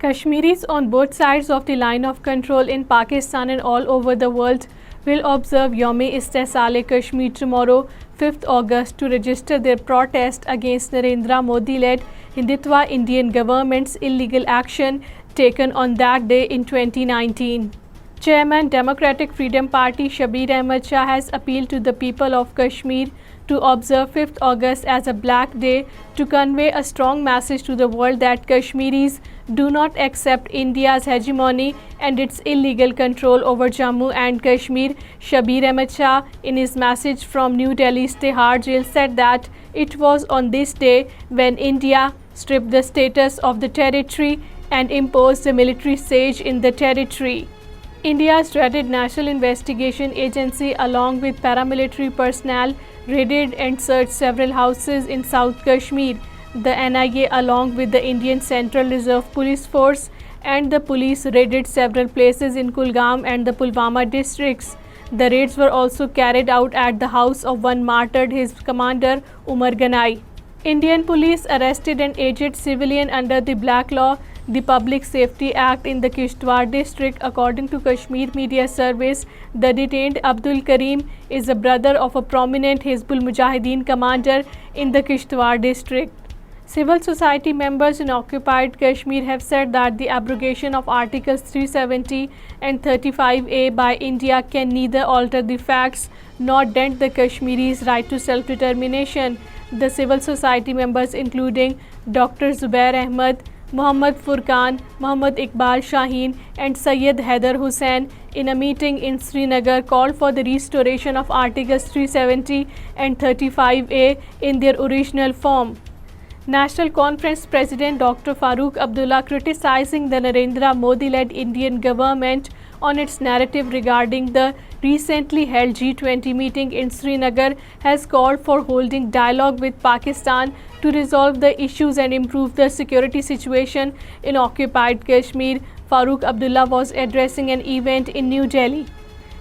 Kashmiris on both sides of the line of control in Pakistan and all over the world will observe Yom-e-Istisal Kashmir tomorrow, 5th August, to register their protest against Narendra Modi-led Hindutva Indian government's illegal action taken on that day in 2019. Chairman Democratic Freedom Party Shabbir Shah has appealed to the people of Kashmir to observe 5th August as a black day to convey a strong message to the world that Kashmiris do not accept India's hegemony and its illegal control over Jammu and Kashmir. Shabbir Shah, in his message from New Delhi's Tihar jail, said that it was on this day when India stripped the status of the territory and imposed a military siege in the territory. India's dreaded National Investigation Agency, along with paramilitary personnel, raided and searched several houses in South Kashmir. The NIA, along with the Indian Central Reserve Police Force and the police, raided several places in Kulgam and the Pulwama districts. The raids were also carried out at the house of one martyred, his commander Umar Ganai. Indian police arrested an aged civilian under the Black Law, the Public Safety Act, in the Kishtwar district. According to Kashmir Media Service, the detained Abdul Karim is a brother of a prominent Hizbul Mujahideen commander in the Kishtwar district. Civil society members in occupied Kashmir have said that the abrogation of Articles 370 and 35A by India can neither alter the facts nor dent the Kashmiris' right to self-determination. The civil society members, including Dr. Zubair Ahmed, Muhammad Furqan, Muhammad Iqbal Shaheen and Sayyid Haider Hussain, in a meeting in Srinagar, called for the restoration of Articles 370 and 35A in their original form. National Conference President Dr. Farooq Abdullah, criticizing the Narendra Modi-led Indian government on its narrative regarding the recently held G20 meeting in Srinagar, has called for holding dialogue with Pakistan to resolve the issues and improve the security situation in occupied Kashmir. Farooq Abdullah was addressing an event in New Delhi.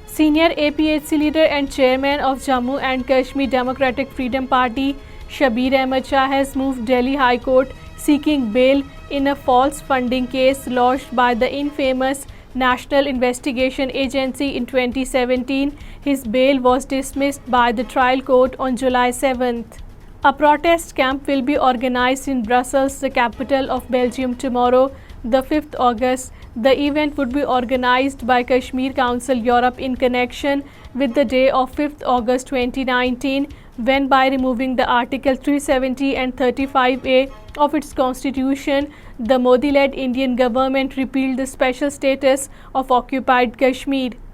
Senior APHC leader and chairman of Jammu and Kashmir Democratic Freedom Party Shabbir Shah has moved Delhi High Court seeking bail in a false funding case lodged by the infamous National Investigation Agency in 2017. His bail was dismissed by the trial court on July 7th. A protest camp will be organized in Brussels, the capital of Belgium, tomorrow, the 5th August. The event would be organized by Kashmir Council Europe in connection with the day of 5th August 2019, when, by removing the Article 370 and 35A of its constitution, the Modi-led Indian government repealed the special status of occupied Kashmir.